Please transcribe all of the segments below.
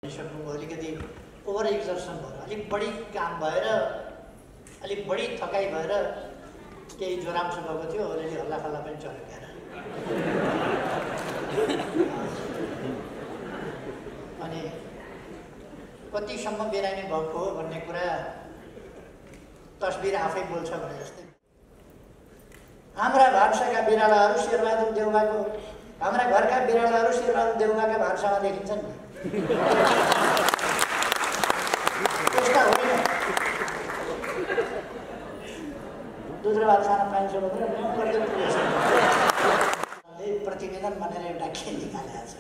अलिकति over exertion भएर अलिक बढी काम भएर अलिक बढी थकाइ भएर केही ज्वराम्स भएको थियो। अलिअलि हल्लाखल्ला पनि चल्यो क्या। अनि कतिसम्म बिरामी भएको हो भन्ने कुरा तस्बिर आफै बोल्छ भने जस्तै हाम्रा भान्साका बिरालाहरू शेरबहादुर देउवाको हाम्रा घरका बिरालाहरू शेरबहादुर देउवाका भान्सामा देखिन्छन् नि। त्यस्ता होइन। दुध र भात खान पाइन्छ भनेर प्रतिवेदन भनेर एउटा खेल निकालेको छ।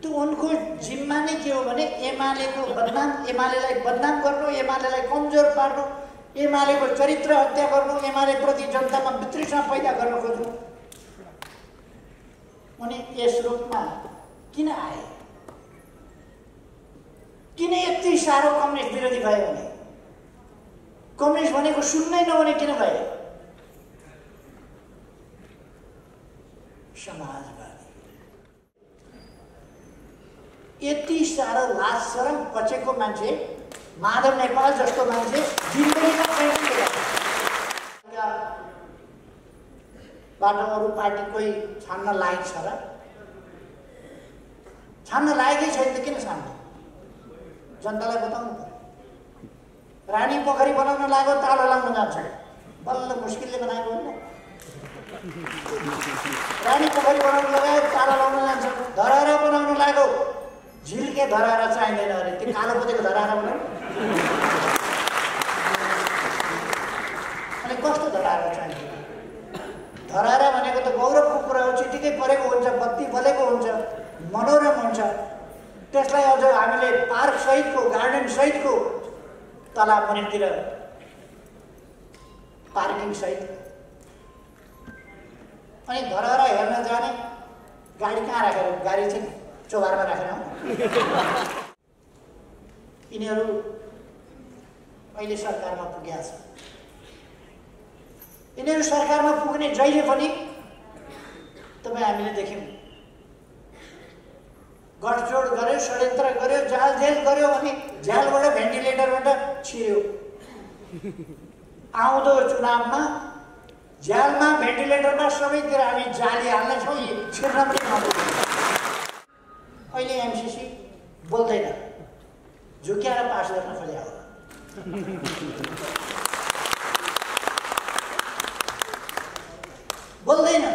त्यो उनको जिम्मा नै के हो भने एमालेको बदनाम, एमालेलाई बदनाम गर्नु, एमालेलाई कमजोर पार्नु, एमालेको चरित्र हत्या गर्नु, एमाले प्रति जनतामा वितृष्णा पैदा गर्न खोज्नु। उनी यस रूपमा किन आए? किन यति साह्रो कम्युनिस्ट विरोधी भयो भने? कम्युनिस्ट भनेको सुन्नै नहुने किन भए? समाजवादी। यति साह्रो लाज शरम पचेको मान्छे माधव नेपाल जस्तो मान्छे जिन्दगीमा बाटो अरू पार्टी कोही छान्न लागेको छ र? छान्न लागेकै छैन त किन छान्नु? जनतालाई बताउनु पर्यो। रानी पोखरी बनाउन लाग्यो, तालो लाउन जान्छ, बल्ल मुस्किलले बनाएको होइन। रानी पोखरी बनाउन लगायो, तालो लाउन जान्छ। धरहरा बनाउन लाग्यो, झिल्के धरहरा चाहिँदैन अरे, त्यो कालो पोतेको धरहरा बनाउनु। अनि कस्तो धरहरा चाहिन्छ? धरहरा भनेको त गौरवको कुरा हो। चिटिकै परेको हुन्छ, बत्ती बलेको हुन्छ, मनोरम हुन्छ। त्यसलाई अझ हामीले पार्क सहितको, गार्डन सहितको, तलाब मुनितिर पार्किङ सहित। अनि धरहरा हेर्न जाने गाडी कहाँ राखेर? गाडी चाहिँ चौबारमा राखेर आउँ। यिनीहरू अहिले सरकारमा पुगेका छन्। यिनीहरू सरकारमा पुग्ने जहिले पनि तपाईँ हामीले देख्यौँ, गठजोड गर्यो, षड्यन्त्र गर्यो, जालझेल गर्यो भने झ्यालबाट भेन्टिलेटरबाट छिर्यो। आउँदो चुनावमा झ्यालमा भेन्टिलेटरमा सबैतिर हामी जाली हाल्नेछौँ, छिर्न पनि नहुँदैन। अहिले एमसिसी बोल्दैन, झुक्याएर पास गर्न खोज्या हो। बोल्दैन,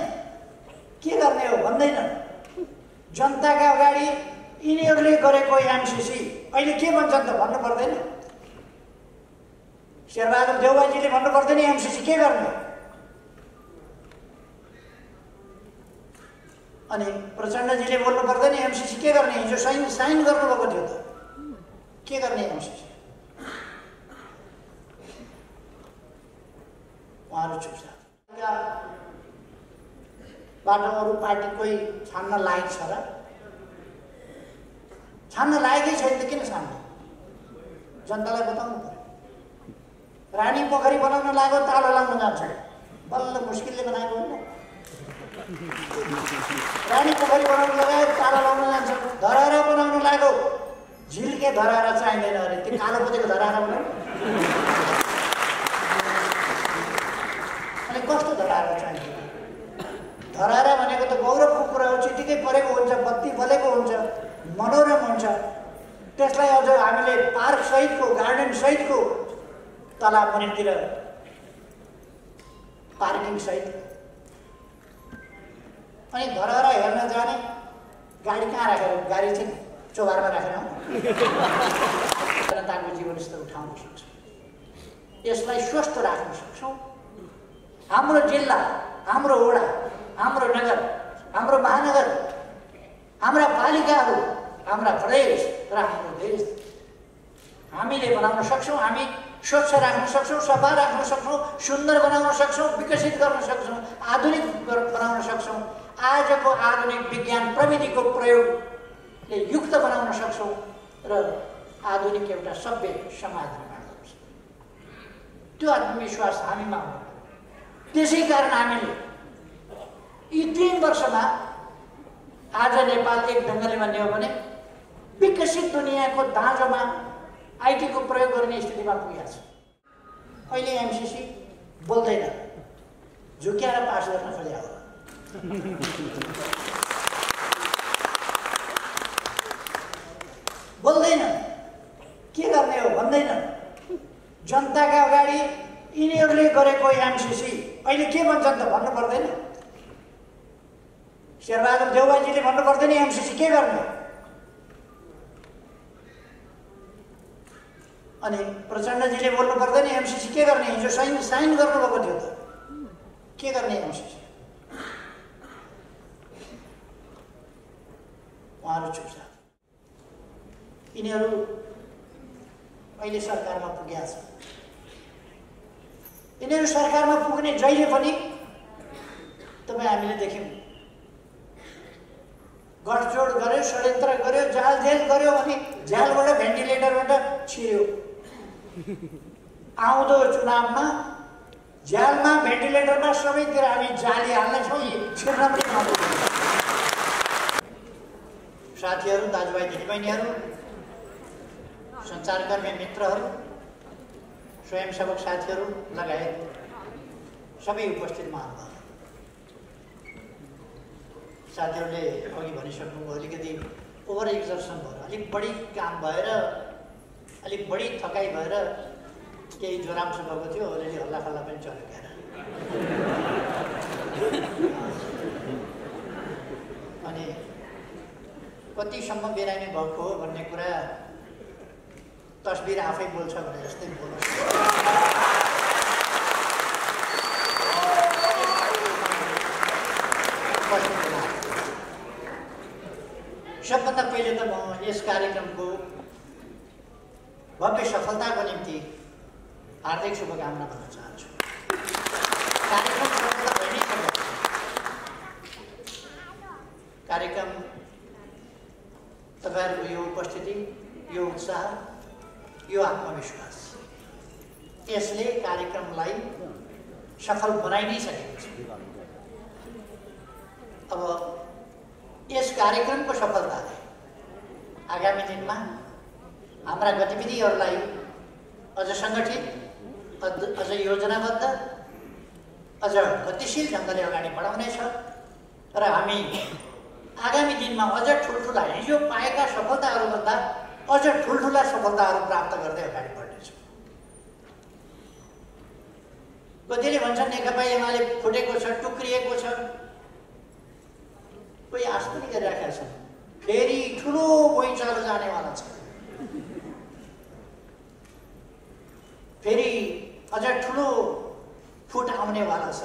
के गर्ने हो भन्दैन। जनताका अगाडि यिनीहरूले गरेको एमसिसी अहिले के भन्छन् त भन्नु पर्दैन? शेरबहादुर देउवाजीले भन्नु पर्दैन एमसिसी के गर्ने? अनि प्रचण्डजीले बोल्नु पर्दैन एमसिसी के गर्ने? हिजो साइन गर्नुभएको थियो त, के गर्ने एमसिसी? उहाँहरू चुप्छ। बाटो अरू पार्टी कोही छान्न लागेको छ र? छान्न लागेकै छैन त किन छान्नु? जनतालाई बताउनु पर्यो। रानी पोखरी बनाउन लाग्यो, तालो लाउन जान्छ, बल्ल मुस्किलले बनाएको होइन। रानी पोखरी बनाउन लगायो, तालो लाउन जान्छ। धरहरा बनाउन लाग्यो, झिल्के धरहरा चाहिँदैन अरे, त्यो कालो पोतेको धरहरा बनाउनु। अनि कस्तो धरहरा चाहिन्छ? धरहरा भनेको त गौरवको कुरा हो। चिटिकै परेको हुन्छ, बत्ती बलेको हुन्छ, मनोरम हुन्छ। त्यसलाई अझ हामीले पार्क सहितको, गार्डन सहितको, तलाब मुनितिर पार्किङ सहित। अनि धरहरा हेर्न जाने गाडी कहाँ राखेर? गाडी चाहिँ चौबारमा राखेर आउँ। जनताको जीवनस्तर उठाउन सक्छौँ, यसलाई स्वस्थ राख्न सक्छौँ। हाम्रो जिल्ला, हाम्रो वडा, हाम्रो नगर, हाम्रो महानगर, हाम्रा पालिकाहरू, हाम्रा प्रदेश र हाम्रो देश हामीले बनाउन सक्छौँ। हामी स्वच्छ राख्न सक्छौँ, सफा राख्न सक्छौँ, सुन्दर बनाउन सक्छौँ, विकसित गर्न सक्छौँ, आधुनिक बनाउन सक्छौँ। आजको आधुनिक विज्ञान प्रविधिको प्रयोगले युक्त बनाउन सक्छौँ र आधुनिक एउटा सभ्य समाज निर्माण गर्न सक्छौँ। त्यो आत्मविश्वास हामीमा हो। त्यसै कारण हामीले यी 3 वर्षमा आज नेपाल एक ढङ्गले भन्ने हो भने विकसित दुनियाँको दाँजोमा आइटीको प्रयोग गर्ने स्थितिमा पुगेको छ। अहिले एमसीसी बोल्दैन, झुक्याएर पास गर्न खोजेको हो। बोल्दैन, के गर्ने हो भन्दैन। जनताका अगाडि यिनीहरूले गरेको एमसीसी अहिले के भन्छन् त भन्नु पर्दैन। शेरबहादुर देउवाजीले भन्नु पर्दैन एमसीसी के गर्ने। अनि प्रचण्डजीले बोल्नु पर्दैन एमसीसी के गर्ने। हिजो साइन गर्नुभएको थियो त, के गर्ने एमसीसी। उहाँहरू चुपचाप। यिनीहरू अहिले सरकारमा पुगेका छन्। यिनीहरू सरकारमा पुग्ने जहिले पनि तपाईँ हामीले देख्यौँ, गठजोड गर्यो, षड्यन्त्र गर्यो, जालझेल गर्यो, अनि झ्यालबाट भेन्टिलेटरबाट छिर्यो। आउँदो चुनावमा झ्यालमा भेन्टिलेटरमा सबैतिर हामी जाली हाल्नेछौँ, छिर्न पनि नहुँदैन। साथीहरू, दाजुभाइ दिदीबहिनीहरू, सञ्चारकर्मी मित्रहरू, स्वयंसेवक साथीहरू लगायत सबै उपस्थित महानुभाव। साथीहरूले अघि भनिसक्नुभयो, अलिकति ओभर एक्जर्सन भएर, अलिक बढी काम भएर, अलिक बढी थकाइ भएर केही ज्वराम्स भएको थियो, अलिअलि हल्लाखल्ला पनि चल्यो क्या। अनि कतिसम्म बिरामी भएको हो भन्ने कुरा तस्बिर आफै बोल्छ भने जस्तै बोल्छ। सबभन्दा पहिले त म यस कार्यक्रमको भव्य सफलताको निम्ति हार्दिक शुभकामना भन्न चाहन्छु। कार्यक्रम सफल भइ नै सक्यो। कार्यक्रम तपाईँहरूको यो उपस्थिति, यो उत्साह, यो आत्मविश्वास, यसले कार्यक्रमलाई सफल बनाइ नै सकेको छ। अब यस कार्यक्रमको सफलताले आगामी दिनमा हाम्रा गतिविधिहरूलाई अझ सङ्गठित, अझ योजनाबद्ध, अझ गतिशील ढङ्गले अगाडि बढाउनेछ र हामी आगामी दिनमा अझ ठुल्ठुला, हिजो पाएका सफलताहरूभन्दा अझ ठुल्ठुला सफलताहरू प्राप्त गर्दै अगाडि बढ्नेछौँ। कतिले भन्छन् नेकपा एमाले फुटेको छ, टुक्रिएको छ। कोही आश पनि गरिराखेका छन् फेरि ठुलो भुइँचालो जानेवाला छ, फेरि अझ ठुलो फुट आउनेवाला छ।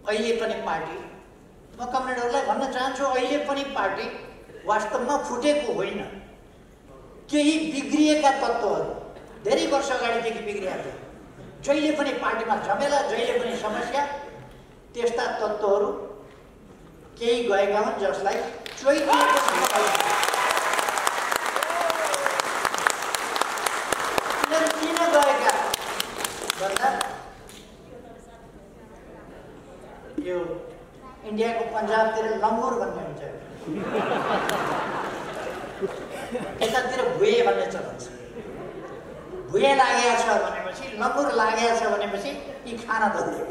अहिले पनि पार्टी, म कमरेडहरूलाई भन्न चाहन्छु, अहिले पनि पार्टी वास्तवमा फुटेको होइन। केही बिग्रिएका तत्त्वहरू धेरै वर्ष अगाडिदेखि बिग्रिएका थिए। जहिले पनि पार्टीमा झमेला, जहिले पनि समस्या, त्यस्ता तत्त्वहरू केही गएका हुन् जसलाई चोइदिएको छ। यिनीहरू किन गएका भन्दा यो इन्डियाको पन्जाबतिर लङ्गुर भन्ने हुन्छ, यतातिर भुए भन्ने चलन छ। भुए लागेको छ भनेपछि, लङ्गुर लागेको छ भनेपछि यी खान धन्दै।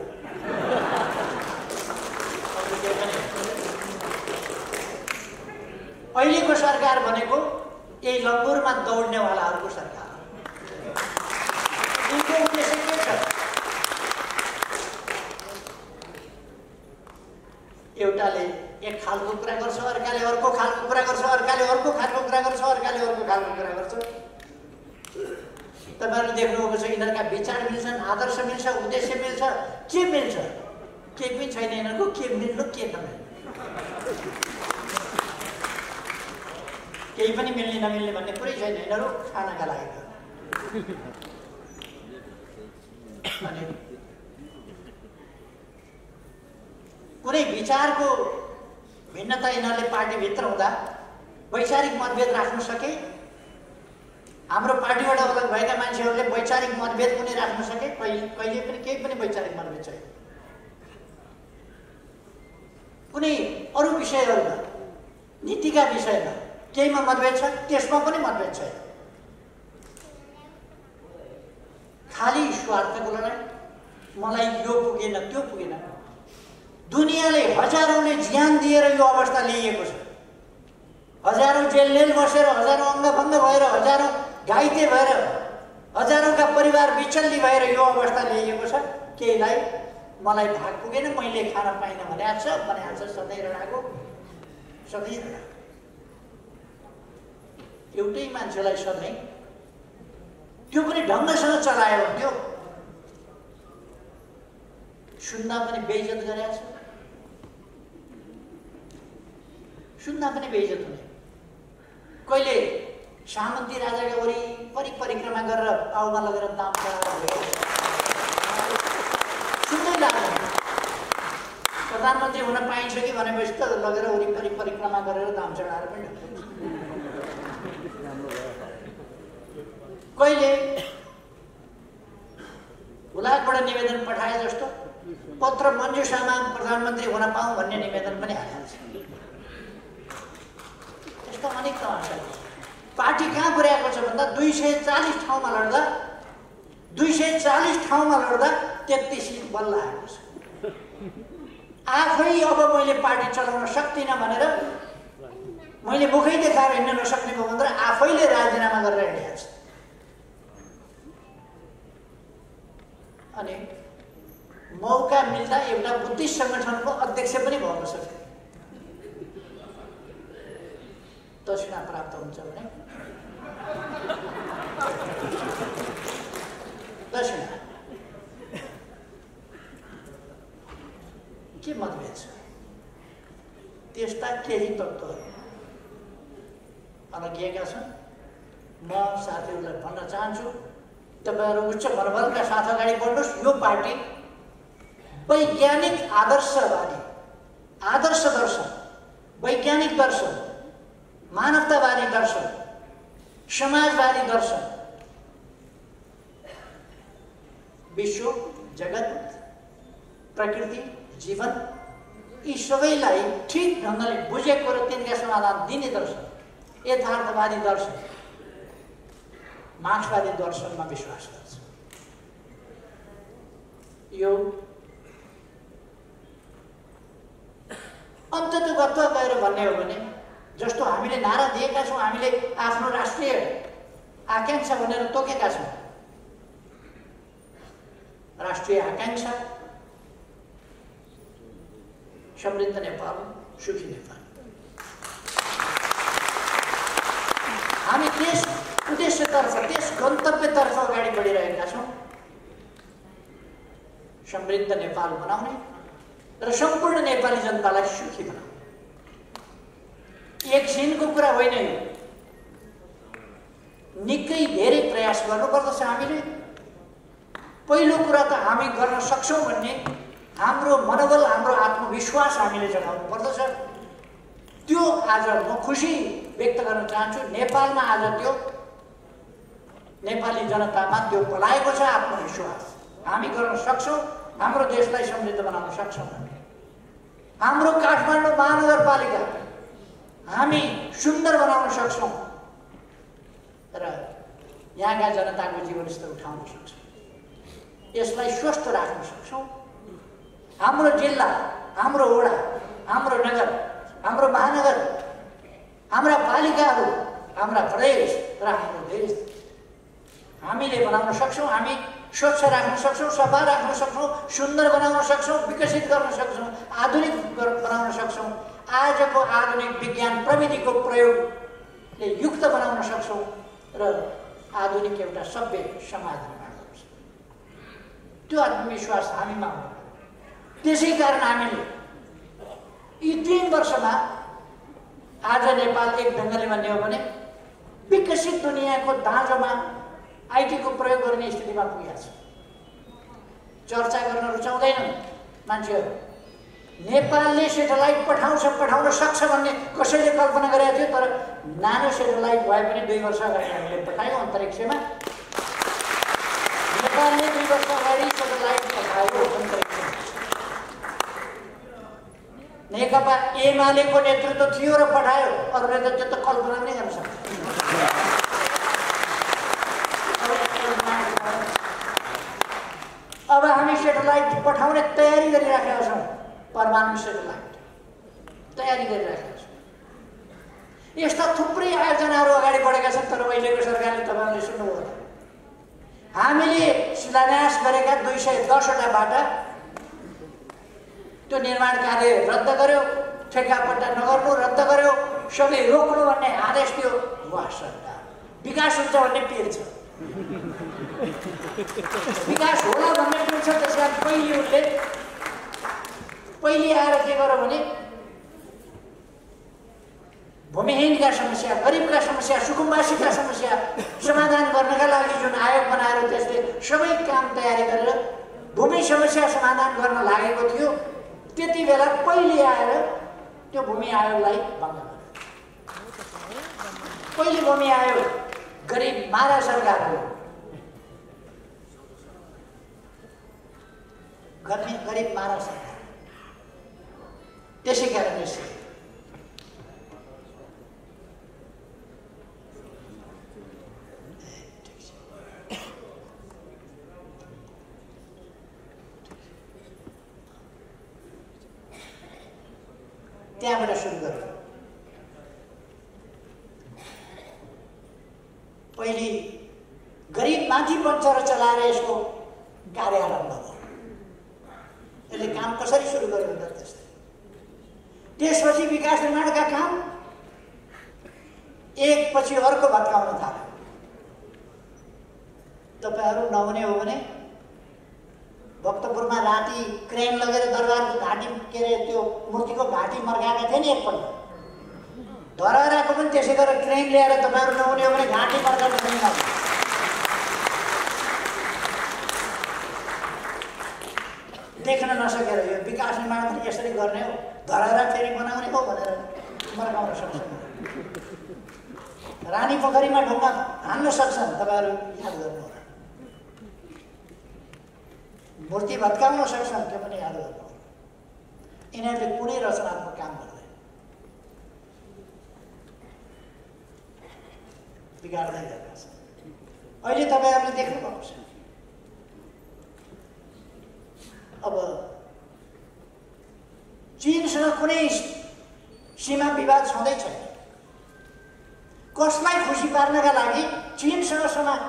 अहिलेको सरकार भनेको यही लङ्गुरमा दौड्नेवालाहरूको सरकार। यिनको उद्देश्य के छ? एउटाले एक खालको कुरा गर्छ, अर्काले अर्को खालको कुरा गर्छ, अर्काले अर्को खालको कुरा गर्छ, अर्काले अर्को खालको कुरा गर्छ। तपाईँहरूले देख्नुभएको छ यिनीहरूका विचार मिल्छन्, आदर्श मिल्छ, उद्देश्य मिल्छ, के मिल्छ? केही पनि छैन यिनीहरूको। के मिल्नु के नमिल्नु, केही पनि मिल्ने नमिल्ने भन्ने कुरै छैन। यिनीहरू खानाका लागि अनि कुनै विचारको भिन्नता यिनीहरूले पार्टीभित्र हुँदा वैचारिक मतभेद राख्न सके हाम्रो पार्टीबाट अलग भएका मान्छेहरूले वैचारिक मतभेद पनि राख्न सके, कहिले पनि केही पनि वैचारिक मतभेद छैन। कुनै अरू विषयहरूमा, नीतिका विषयमा केहीमा मतभेद छ, त्यसमा पनि मतभेद छैन। खाली स्वार्थको लडाइँ, मलाई यो पुगेन त्यो पुगेन। दुनियाँले हजारौंले ज्यान दिएर यो अवस्था ल्याइएको छ। हजारौं जेल बसेर, हजारौं अङ्गभङ्ग भएर, हजारौं घाइते भएर, हजारौंका परिवार विचल्ली भएर यो अवस्था ल्याइएको छ। केहीलाई मलाई भाग पुगेन, मैले खान पाइनँ भनेको छ सधैँ रडाको सधैँ रडा। एउटै मान्छेलाई सधैँ त्यो पनि ढङ्गसँग चलायो त्यो सुन्दा पनि बेइज्जत गरेको छ, सुन्दा पनि बेइज्जत हुने। कहिले सामन्ती राजाका वरिपरि परिक्रमा गरेर पाउमा लगेर दाम चढाएर सुन्दै लाग्दैन। प्रधानमन्त्री हुन पाइन्छ कि भनेपछि त लगेर वरिपरि परिक्रमा गरेर दाम चढाएर पनि कहिले हुलाकबाट निवेदन पठाए जस्तो पत्र मञ्जुषामा प्रधानमन्त्री हुन पाऊँ भन्ने निवेदन पनि हालिहाल्छ। यस्ता अनेक तमासा पार्टी कहाँ पुर्याएको छ भन्दा 240 ठाउँमा लड्दा 33 सिट बल्ल आएको छ। आफै अब मैले पार्टी चलाउन सक्दिनँ भनेर, मैले मुखै देखाएर हिँड्न नसक्ने भयो भनेर आफैले राजीनामा गरेर हिँडेको छ। अनि मौका मिल्दा एउटा बुद्धिस्ट सङ्गठनको अध्यक्ष पनि भन्न सक्छ। दक्षिणा प्राप्त हुन्छ भने दक्षिणा के मतभेद छ? त्यस्ता केही तत्त्वहरू अलगिएका छन्। म साथीहरूलाई भन्न चाहन्छु, तपाईहरु उच्च मनोबलका साथ अगाडि बढ्नुहोस्। यो पार्टी वैज्ञानिक आदर्शवादी, आदर्श दर्शन, वैज्ञानिक दर्शन, मानवतावादी दर्शन, समाजवादी दर्शन, विश्व, जगत, प्रकृति, जीवन, यी सबैलाई ठीक ढङ्गले बुझेको र तिनका समाधान दिने दर्शन, यथार्थवादी दर्शन, मार्क्सवादी दर्शनमा विश्वास गर्छ। यो अन्ततोगत्व गएर भन्ने हो भने, जस्तो हामीले नारा दिएका छौँ, हामीले आफ्नो राष्ट्रिय आकांक्षा भनेर तोकेका छौँ। राष्ट्रिय आकांक्षा समृद्ध नेपाल, सुखी नेपाल। हामी त्यस उद्देश्यतर्फ, त्यस गन्तव्यतर्फ अगाडि बढिरहेका छौँ। समृद्ध नेपाल बनाउने र सम्पूर्ण नेपाली जनतालाई सुखी बनाउने। एकछिनको कुरा होइन यो, निकै धेरै प्रयास गर्नुपर्दछ हामीले। पहिलो कुरा त हामी गर्न सक्छौँ भन्ने हाम्रो मनोबल, हाम्रो आत्मविश्वास हामीले जगाउनु पर्दछ। त्यो आज म खुसी व्यक्त गर्न चाहन्छु, नेपालमा आज त्यो नेपाली जनतामा त्यो पलाएको छ आत्मविश्वास। हामी गर्न सक्छौँ, हाम्रो देशलाई समृद्ध बनाउन सक्छौँ। हाम्रो काठमाडौँ महानगरपालिका हामी सुन्दर बनाउन सक्छौँ र यहाँका जनताको जीवनस्तर उठाउन सक्छौँ। यसलाई स्वस्थ राख्न सक्छौँ। हाम्रो जिल्ला, हाम्रो वडा, हाम्रो नगर, हाम्रो महानगर, हाम्रा पालिकाहरू, हाम्रा प्रदेश र हाम्रो देश हामीले बनाउन सक्छौँ। हामी स्वच्छ राख्न सक्छौँ, सफा राख्न सक्छौँ, सुन्दर बनाउन सक्छौँ, विकसित गर्न सक्छौँ, आधुनिक बनाउन सक्छौँ। आजको आधुनिक विज्ञान प्रविधिको प्रयोगले युक्त बनाउन सक्छौँ र आधुनिक एउटा सभ्य समाज निर्माण गर्न सक्छौँ। त्यो आत्मविश्वास हामीमा हो। त्यसै कारण हामीले यी 3 वर्षमा आज नेपाल एक ढङ्गले भन्ने हो भने विकसित दुनियाँको दाँजोमा आइटीको प्रयोग गर्ने स्थितिमा पुगेको छ। चर्चा गर्न रुचाउँदैनन् मान्छेहरू, नेपालले सेटेलाइट पठाउन सक्छ भन्ने कसैले कल्पना गरेको थियो, तर नानो सेटेलाइट भए पनि 2 वर्ष अगाडि हामीले पठायौँ अन्तरिक्षमा। नेपालले 2 वर्ष अगाडि सेटेलाइट पठायो अन्तरिक्षमा। नेकपा एमालेको नेतृत्व थियो र पठायो, अरूले त त्यो त कल्पना नै गर्न सक्छ। अब हामी सेटेलाइट पठाउने तयारी गरिराखेका छौँ, परमाणु सेटेलाइट तयारी गरिराखेका छौँ। यस्ता थुप्रै आयोजनाहरू अगाडि बढेका छन्, तर अहिलेको सरकारले तपाईँहरूले सुन्नुभयो, हामीले शिलान्यास गरेका 210वटा बाटा त्यो निर्माण कार्य रद्द गर्यो, ठेक्कापट्टा नगर्नु रद्द गर्यो, सबै रोक्नु भन्ने आदेश दियो। वाह सरकार, विकास हुन्छ भन्ने पिर छ, विकास होला भन्ने पिर छ। त्यसलाई पहिले आएर के गर्यो भने भूमिहीनका समस्या, गरिबका समस्या, सुकुम्बासीका समस्या समाधान गर्नका लागि जुन आयोग बनाएर त्यसले सबै काम तयारी गरेर भूमि समस्या समाधान गर्न लागेको थियो, त्यति बेला पहिले आएर त्यो भूमि आयोगलाई भङ्ग गर्यो। पहिले भूमि आयोग गरिब मारा सरकार हो, गरिब मारा सरकार। त्यसै कारण यसले त्यहाँबाट सुरु गर्यो। पहिले गरिब माथि पञ्चर चलाएर यसको कार्य आरम्भ भयो। यसले काम कसरी सुरु गर्यो भन्दा त्यस्तै। त्यसपछि विकास निर्माणका काम एकपछि अर्को भत्काउन थाल्यो। तपाईँहरू नहुने हो भने भक्तपुरमा राति क्रेन लगेर दरबारको घाँटी के अरे त्यो मूर्तिको घाँटी मर्काएका थिए नि एकपल्ट। धराइरहेको पनि त्यसै गरेर क्रेन ल्याएर तपाईँहरू नहुने हो भने घाँटी मर्काउन पनि नहुने। देख्न नसकेर यो विकास निर्माण पनि यसरी गर्ने हो, धराएर फेरि बनाउने हो भनेर मर्काउन सक्छन्। रानी पोखरीमा ढुङ्गा हान्न सक्छन्, तपाईँहरू याद गर्नुहोला। मूर्ति भत्काउन सक्छन्, त्यो पनि याद गर्नु। यिनीहरूले कुनै रचनात्मक काम गर्दैन, बिगार्दै गरेका छन्। अहिले तपाईँहरूले देख्नुभएको छ, अब चीनसँग कुनै सीमा विवाद छँदै छैन। कसलाई खुसी पार्नका लागि चीनसँग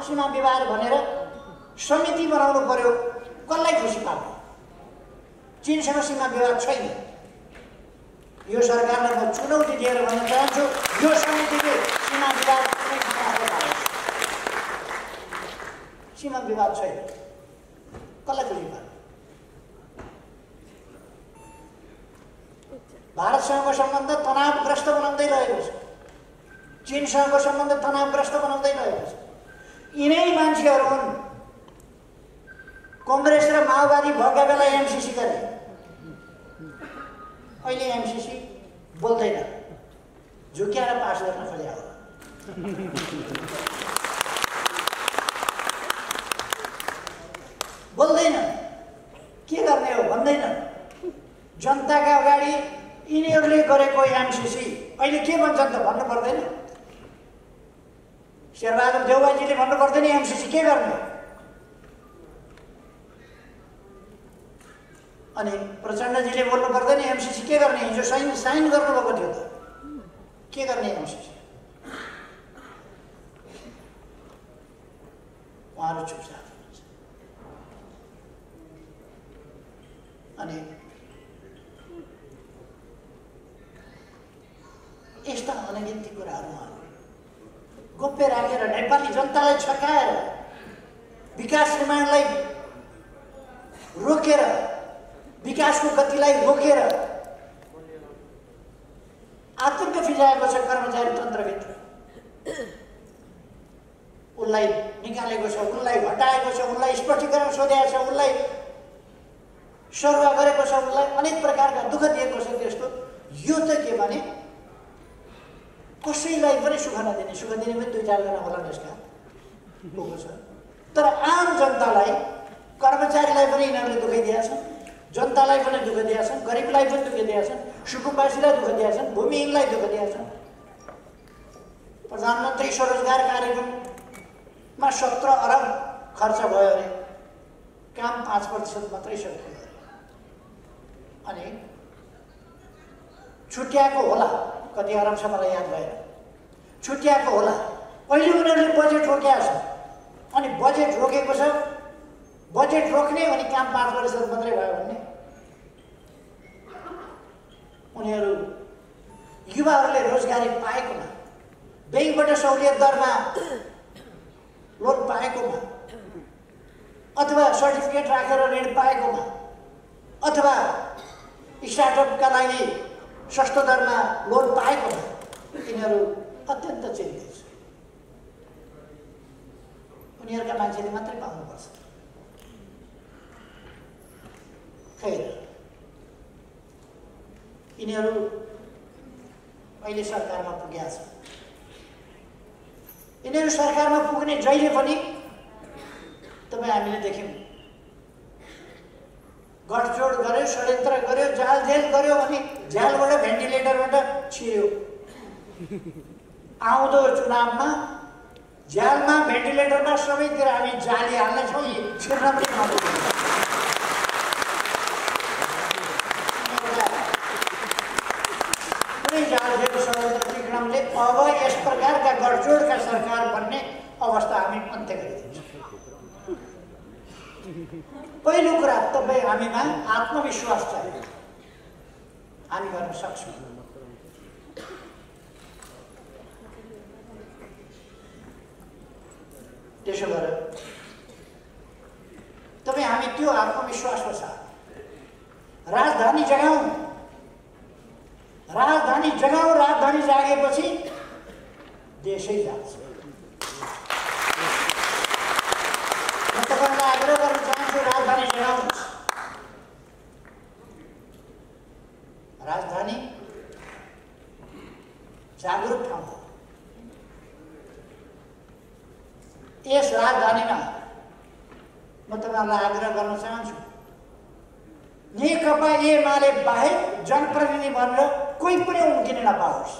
सीमा विवाद भनेर समिति बनाउनु पर्यो? कसलाई खुसी पार्नु? चीनसँग सीमा विवाद छैन। यो सरकारलाई म चुनौती दिएर भन्न चाहन्छु, यो समितिले सीमा विवाद कुनै ठाउँमा पारोस्। सीमा विवाद छैन, कसलाई खुसी पार्नु? भारतसँगको सम्बन्ध तनावग्रस्त बनाउँदै रहेको छ, चीनसँगको सम्बन्ध तनावग्रस्त बनाउँदै रहेको छ। यिनै मान्छेहरू हुन् कांग्रेस र माओवादी भएका बेला एमसीसी गरे। अहिले एमसीसी बोल्दैन, झुक्याएर पास गर्न खोज्या हो। बोल्दैन, के गर्ने हो भन्दैन। जनताका अगाडि यिनीहरूले गरेको एमसीसी अहिले के भन्छन् त भन्नु पर्दैन। शेरबहादुर देउवाजीले भन्नु पर्दैन एमसीसी के गर्ने। अनि प्रचण्डजीले बोल्नु पर्दैन एमसीसी के गर्ने। हिजो साइन गर्नुभएको थियो त, के गर्ने एमसीसी। उहाँहरू चुपचाप हुनुहुन्छ। अनि यस्ता अनगिन्ती कुराहरू गोप्य राखेर नेपाली जनतालाई छकाएर विकास निर्माणलाई रोकेर विकासको गतिलाई रोकेर आतंक फिजाएको छ कर्मचारी तन्त्रभित्र। उनलाई निकालेको छ, उनलाई हटाएको छ, उनलाई स्पष्टीकरण सोधेको छ, उनलाई सरुवा गरेको छ, उनलाई अनेक प्रकारका दुःख दिएको छ। त्यस्तो यो त के भने कसैलाई पनि सुख नदिने, सुख दिने पनि 2-4 जना होला यसका भएको छ। तर आम जनतालाई, कर्मचारीलाई पनि यिनीहरूले दुःख दिएका छन्, जनतालाई पनि दुःख दिएका छन्, गरिबलाई पनि दुःख दिएका छन्, सुकुम्बासीलाई दुःख दिएका छन्, भूमिहीनलाई दुःख दिएका छन्। प्रधानमन्त्री स्वरोजगार कार्यक्रममा 17 अरब खर्च भयो अरे, काम 5% मात्रै सक्यो। अनि छुट्याएको होला, कति अरब छ मलाई याद भएन, छुट्याएको होला। अहिले उनीहरूले बजेट रोकेका छ, अनि बजेट रोकेको छ, बजेट रोक्ने अनि काम 5% मात्रै भयो भने उनीहरू युवाहरूले रोजगारी पाएकोमा, ब्याङ्कबाट सहुलियत दरमा लोन पाएकोमा, अथवा सर्टिफिकेट राखेर ऋण पाएकोमा, अथवा स्टार्टअपका लागि सस्तो दरमा लोन पाएकोमा यिनीहरू अत्यन्त चिन्तित छ। उनीहरूका मान्छेले मात्रै पाउनुपर्छ। खैर, यिनीहरू अहिले सरकारमा पुगेका छन्। यिनीहरू सरकारमा पुग्ने जहिले पनि तपाईँ हामीले देख्यौँ, गठजोड गर्यो, षड्यन्त्र गर्यो, जालझेल गर्यो, अनि झ्यालबाट भेन्टिलेटरबाट छिर्यो। आउँदो चुनावमा झ्यालमा भेन्टिलेटरमा सबैतिर हामी जाली हाल्नेछौँ, छिर्न पनि नहुँदैन। कुनै जालझेल षड्यन्त्र विक्रमले अब यस प्रकारका गठजोडका सरकार बन्ने अवस्था हामी अन्त्य गरिदिन्छौँ। पहिलो कुरा तपाईँ हामीमा आत्मविश्वास चाहियो, हामी गर्न सक्छौँ। त्यसो गरेर तपाईँ हामी त्यो आत्मविश्वासको साथ राजधानी जगाउँ, राजधानी जगाउँ। राजधानी जागेपछि देशै जान्छ। म तपाईँलाई आग्रह गर्न चाहन्छु, राजधानी जगाउनुहोस्। राजधानी जागरुक ठाउँ हो। यस राजधानीमा म तपाईँहरूलाई आग्रह गर्न चाहन्छु, नेकपा एमाले बाहेक जनप्रतिनिधि भनेर कोही पनि उम्किन नपाओस्।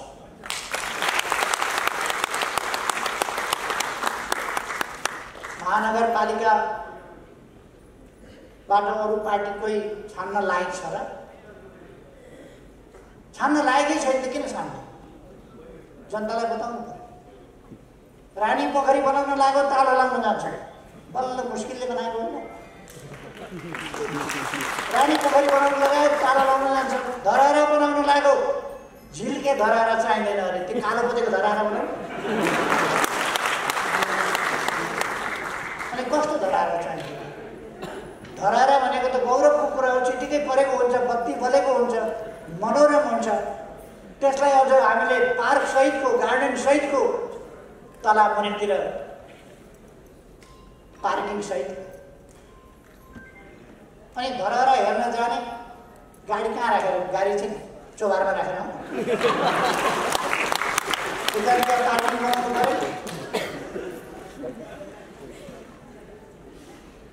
महानगरपालिकाबाट अरू पार्टी कोही छान्न लागेको छ र? छान्न लागेकै छैन त किन छान्न? जनतालाई बताउनु पर्यो। रानी पोखरी बनाउन लाग्यो, ताला लाउन जान्छ, बल्ल मुस्किलले बनाएको होइन। रानी पोखरी बनाउन लगायो, ताला लाउन जान्छ। धरहरा बनाउन लाग्यो, झिल्के धरहरा चाहिँदैन अरे, त्यो कालो पोतेको धरहरा बनाउनु। अनि कस्तो धरहरा चाहिन्छ? धरहरा भनेको त गौरवको कुरा हो, चिटिकै परेको हुन्छ, बत्ती बलेको हुन्छ, मनोरम हुन्छ। त्यसलाई अझ हामीले पार्क सहितको, गार्डन सहितको, तलाब मुनितिर पार्किङ सहित, अनि धरहरा हेर्न जाने गाडी कहाँ राखेर? गाडी चाहिँ चौबारमा राखेर पार्किङ बनाउनु पऱ्यो।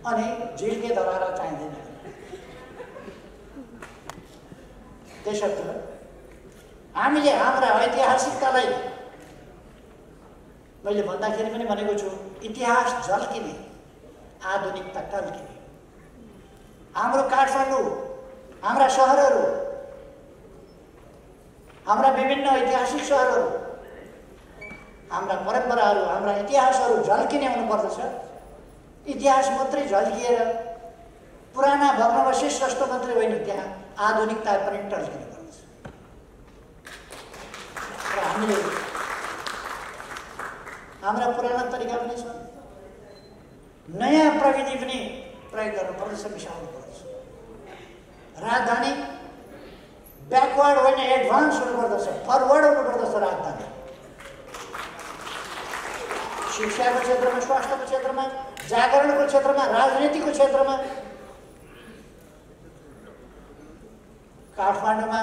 अनि झिल्के धरहरा चाहिँदैन। त्यसर्थ हामीले हाम्रा ऐतिहासिकतालाई, मैले भन्दाखेरि पनि भनेको छु, इतिहास झल्किने, आधुनिकता टल्किने। हाम्रो काठमाडौँ, हाम्रा सहरहरू, हाम्रा विभिन्न ऐतिहासिक सहरहरू, हाम्रा परम्पराहरू, हाम्रा इतिहासहरू झल्किने हुनुपर्दछ। इतिहास मात्रै झल्किएर पुराना भग्नावशेष जस्तो मात्रै होइन, त्यहाँ आधुनिकता पनि टल्किनु पर्दछ। र हामीले हाम्रा पुराना तरिका पनि छन्, नयाँ प्रविधि पनि प्रयोग गर्नुपर्दछ, मिसाउनु पर्दछ। राजधानी ब्याकवर्ड होइन, एडभान्स हुनुपर्दछ, फरवर्ड हुनुपर्दछ। राजधानी शिक्षाको क्षेत्रमा, स्वास्थ्यको क्षेत्रमा, जागरणको क्षेत्रमा, राजनीतिको क्षेत्रमा काठमाडौँमा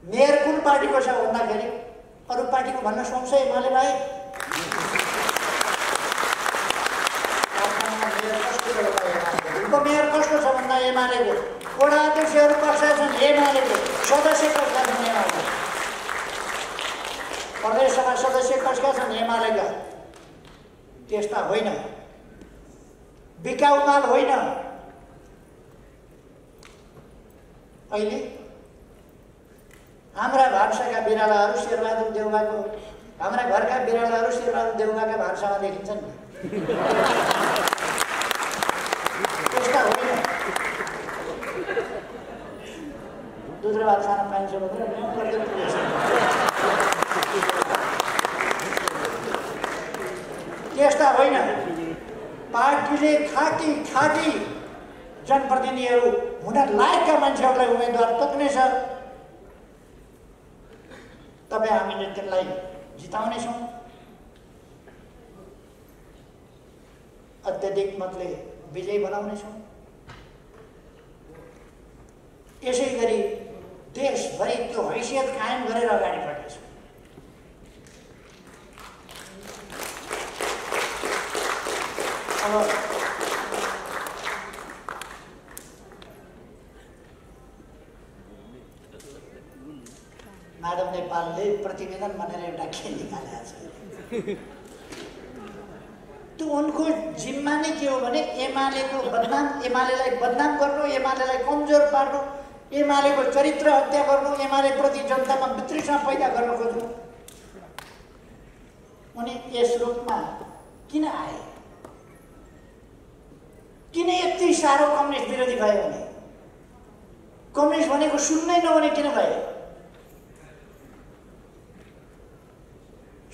मेयर कुन पार्टीको छ भन्दाखेरि अरू पार्टीको भन्न सुन्छ एमाले भाइ। उपमेयर कसको छ भन्दा एमालेको, वडा अध्यक्षहरू कसका छन् एमालेको, सदस्य कसका छन् एमालेको, प्रदेश सभा सदस्य कसका छन् एमालेका। त्यस्ता होइन, बिकाउ माल होइन। अहिले हाम्रा भान्साका बिरालाहरू शेरबहादुर देउवाको, हाम्रा घरका बिरालाहरू शेरबहादुर देउवाका भान्सामा देखिन्छन् नि। त्यस्ता होइन। दुध र भात खान पाइन्छ भनेर नियम गर्दै पुगेछ। त्यस्ता होइन। पार्टीले खाटी जनप्रतिनिधिहरू हुन लायकका मान्छेहरूलाई उम्मेदवार तोक्नेछ। तपाईँ हामीले त्यसलाई जिताउनेछौँ। अत्यधिक मतले विजयी बनाउनेछौँ। यसै गरी देशभरि त्यो हैसियत कायम गरेर अगाडि बढ्नेछौँ। अब माधव नेपालले प्रतिवेदन भनेर एउटा खेल निकालेको छ। त्यो उनको जिम्मा नै के हो भने एमालेको बदनाम, एमालेलाई बदनाम गर्नु, एमालेलाई कमजोर पार्नु, एमालेको चरित्र हत्या गर्नु, एमाले प्रति जनतामा वितृष्णा पैदा गर्न खोज्नु। उनी यस रूपमा किन आए? किन यति साह्रो कम्युनिस्ट विरोधी भयो भने? कम्युनिस्ट भनेको सुन्नै नहुने किन भए?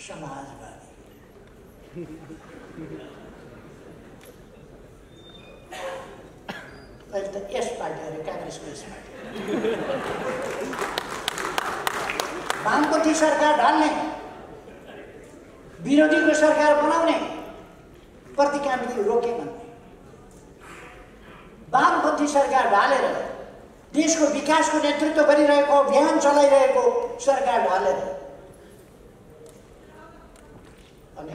समाजवादी। अहिले त यस पार्टी अरे काङ्ग्रेसको यस पार्टी वामपन्थी सरकार ढाल्ने, विरोधीको सरकार बनाउने, प्रतिक्रान्ति रोके भन्ने। वामपन्थी सरकार ढालेर देशको विकासको नेतृत्व गरिरहेको, अभियान चलाइरहेको सरकार ढालेर अनि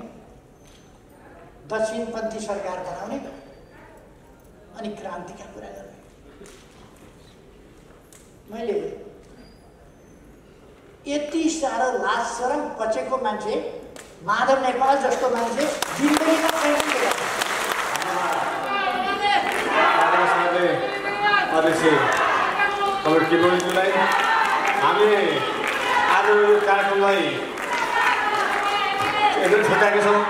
दक्षिणपन्थी सरकार बनाउने अनि क्रान्तिका कुरा गर्ने। मैले यति साह्रो लाज शरम पचेको मान्छे माधव नेपाल जस्तो मान्छे जिन्दगीमा छैन। हामी आज कार्यक्रमलाई एकदम छुट्याएका छौँ।